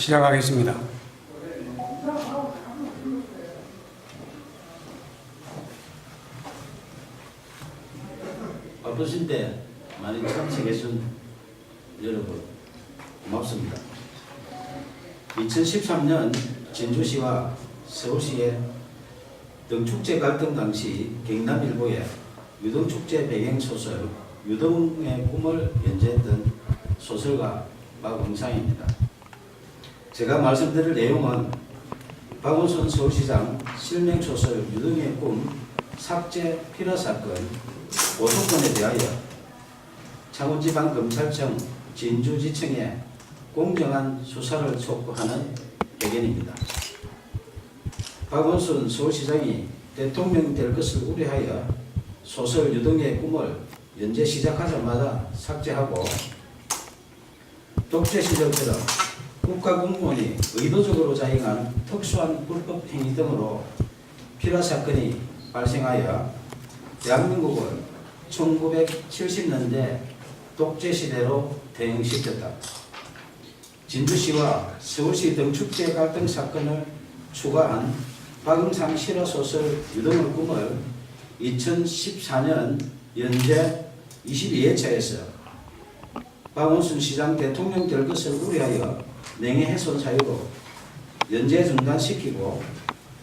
시작하겠습니다. 바쁘신데 많이 참석해준 여러분 고맙습니다. 2013년 진주시와 서울시의 등축제 갈등 당시 경남일보의 유등축제 배경소설 유등의 꿈을 연재했던 소설가 박응상입니다. 제가 말씀드릴 내용은 박원순 서울시장 실명소설 유등의 꿈 삭제 필화 사건 고소건에 대하여 창원지방검찰청 진주지청에 공정한 수사를 촉구하는 의견입니다. 박원순 서울시장이 대통령이 될 것을 우려하여 소설 유등의 꿈을 연재 시작하자마자 삭제하고 독재 시절처럼 국가공무원이 의도적으로 자행한 특수한 불법 행위 등으로 필화 사건이 발생하여 대한민국을 1970년대 독재 시대로 대응시켰다. 진주시와 서울시 등축제 갈등 사건을 추가한 박응상 실화소설 유등의 꿈을 2014년 연재 22회차에서 박원순 시장 대통령 될 것을 우려하여 명예훼손 사유로 연재 중단시키고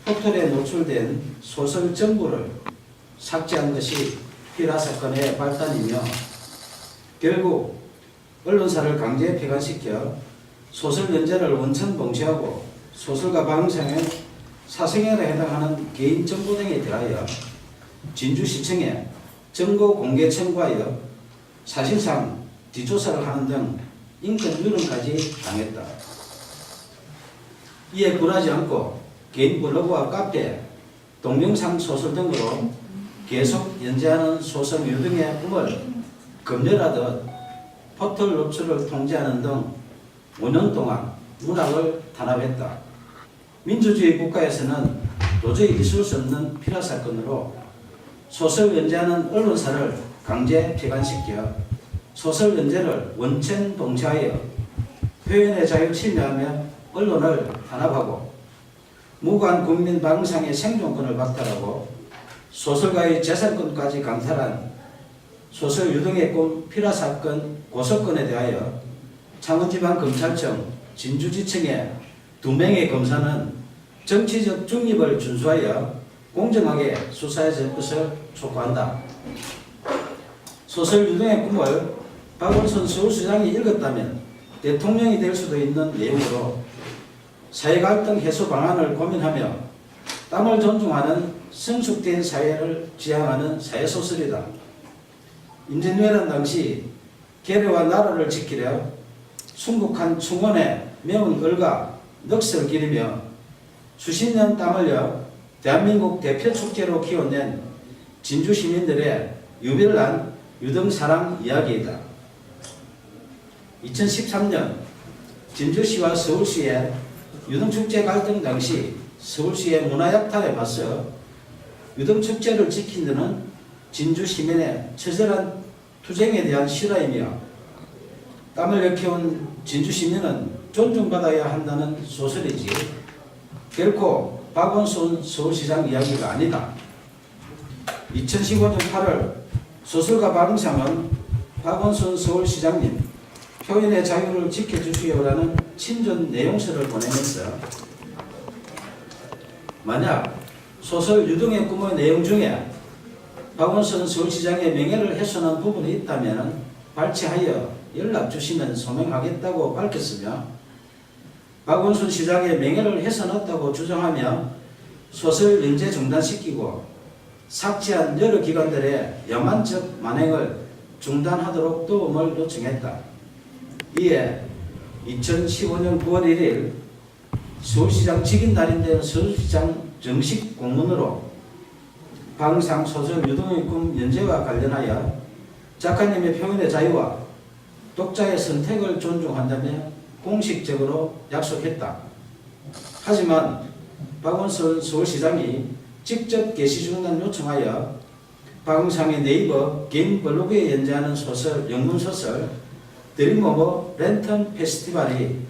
포털에 노출된 소설 전부를 삭제한 것이 필화 사건의 발단이며 결국 언론사를 강제 폐간시켜 소설 연재를 원천 봉쇄하고 소설가 박응상의 사생활에 해당하는 개인 정보 등에 대하여 진주시청에 정보 공개 청구하여 사실상 뒷조사를 하는 등 인권 유린까지 당했다. 이에 굴하지 않고 개인 블로그와 카페, 동영상 소설 등으로 계속 연재하는 소설 유등의 꿈을 검열하듯 포털 노출을 통제하는 등 5년 동안 문학을 탄압했다. 민주주의 국가에서는 도저히 있을 수 없는 필화 사건으로 소설 연재하는 언론사를 강제 폐간시켜 소설 연재를 원천 봉쇄하여 표현의 자유를 침해하며 언론을 탄압하고 무고한 국민 박응상의 생존권을 박탈하고 소설가의 재산권까지 강탈한 소설 유등의 꿈 필화 사건 고소건에 대하여 창원지방검찰청 진주지청의 2명의 검사는 정치적 중립을 준수하여 공정하게 수사해 줄 것을 촉구한다. 소설 유등의 꿈을 박원순 서울시장이 읽었다면 대통령이 될 수도 있는 내용으로 사회갈등 해소 방안을 고민하며 땀을 존중하는 성숙된 사회를 지향하는 사회소설이다. 임진왜란 당시 계례와 나라를 지키려 순국한 충원에 매운 얼과 넋을 기리며 수십 년 땀 흘려 대한민국 대표 축제로 키워낸 진주 시민들의 유별난 유등사랑 이야기이다. 2013년 진주시와 서울시의 유등축제 갈등 당시 서울시의 문화약탈에 맞서 유등축제를 지킨 데는 진주 시민의 처절한 투쟁에 대한 실화이며 땀을 일깨운 진주 시민은 존중받아야 한다는 소설이지 결코 박원순 서울시장 이야기가 아니다. 2015년 8월 소설가 박응상은 박원순 서울시장님 표현의 자유를 지켜주시오라는 친전 내용서를 보내면서 만약 소설 유등의 꿈의 내용 중에 박원순 서울시장의 명예를 훼손한 부분이 있다면 발췌하여 연락 주시면 소명하겠다고 밝혔으며 박원순 시장의 명예를 훼손했다고 주장하며 소설 연재 중단시키고 삭제한 여러 기관들의 야만적 만행을 중단하도록 도움을 요청했다. 이에 2015년 9월 1일 서울시장 직인 날인데 서울시장 정식 공문으로 박응상 소설 유등의 꿈 연재와 관련하여 작가님의 표현의 자유와 독자의 선택을 존중한다며 공식적으로 약속했다. 하지만 박원순 서울시장이 직접 게시 중단 요청하여 박응상의 네이버 개인 블로그에 연재하는 소설, 영문소설 드림오버 랜턴 페스티벌이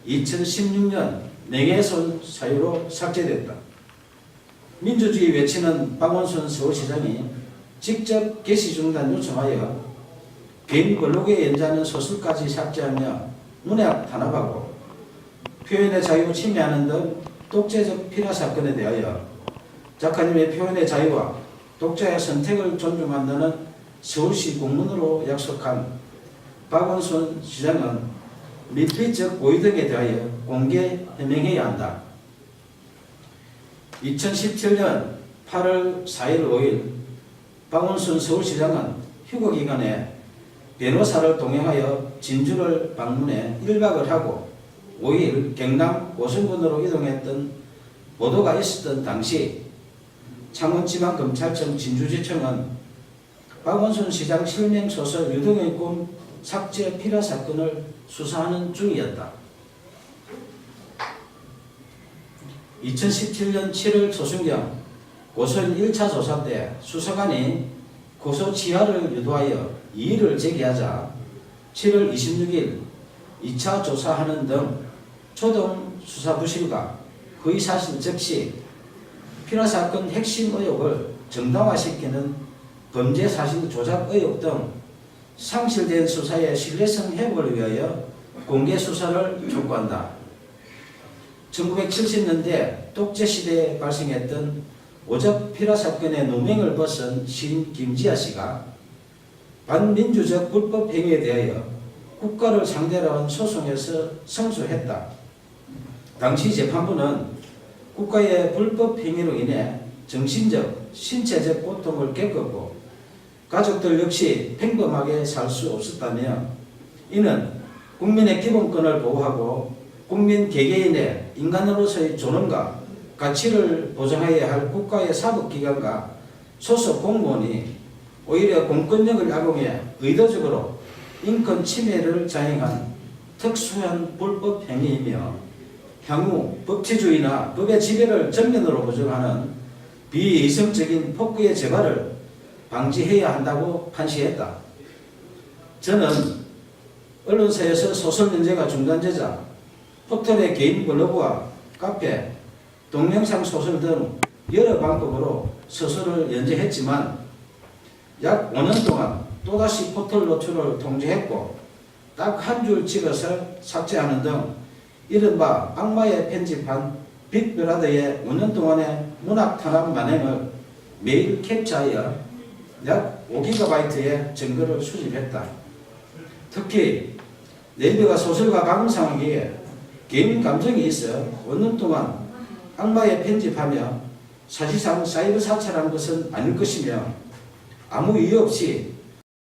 2016년 명예훼손 사유로 삭제됐다. 민주주의 외치는 박원순 서울시장이 직접 게시 중단 요청하여 개인 블로그에 연재하는 소설까지 삭제하며 문학 탄압하고 표현의 자유 침해하는 등 독재적 피라 사건에 대하여 작가님의 표현의 자유와 독자의 선택을 존중한다는 서울시 공문으로 약속한 박원순 시장은 밀폐적 고의 등에 대하여 공개 해명해야 한다. 2017년 8월 4일 5일 박원순 서울시장은 휴거기간에 변호사를 동행하여 진주를 방문해 1박을 하고 5일 경남 고성군으로 이동했던 보도가 있었던 당시 창원지방검찰청 진주지청은 박원순 시장 실명소설 유등의 꿈 삭제 피라 사건을 수사하는 중이었다. 2017년 7월 초순경 고소인 1차 조사 때 수사관이 고소 취하를 유도하여 이의를 제기하자 7월 26일 2차 조사하는 등 초동 수사 부실과 허위 사실 적시, 피라 사건 핵심 의혹을 정당화시키는 범죄 사실 조작 의혹 등 상실된 수사의 신뢰성 회복을 위하여 공개 수사를 촉구한다. 1970년대 독재시대에 발생했던 오적 피라 사건의 누명을 벗은 시인 김지아 씨가 반민주적 불법 행위에 대하여 국가를 상대로 한 소송에서 승소했다. 당시 재판부는 국가의 불법 행위로 인해 정신적, 신체적 고통을 겪었고 가족들 역시 평범하게 살 수 없었다며 이는 국민의 기본권을 보호하고 국민 개개인의 인간으로서의 존엄과 가치를 보장해야 할 국가의 사법기관과 소속 공무원이 오히려 공권력을 악용해 의도적으로 인권 침해를 자행한 특수한 불법 행위이며 향후 법치주의나 법의 지배를 전면으로 부정하는 비이성적인 폭구의 재발을 방지해야 한다고 판시했다. 저는 언론사에서 소설 연재가 중단되자 포털의 개인 블로그와 카페, 동영상 소설 등 여러 방법으로 소설을 연재했지만 약 5년 동안 또다시 포털 노출을 통제했고 딱 한 줄 찍어서 삭제하는 등 이른바 악마의 편집한 빅브라더의 5년 동안의 문학 탄압 만행을 매일 캡처하여 약 5GB의 증거를 수집했다. 특히 네이버가 소설가 방송하기에 개인 감정이 있어 5년 동안 악마의 편집하며 사실상 사이버 사찰한 것은 아닐 것이며 아무 이유 없이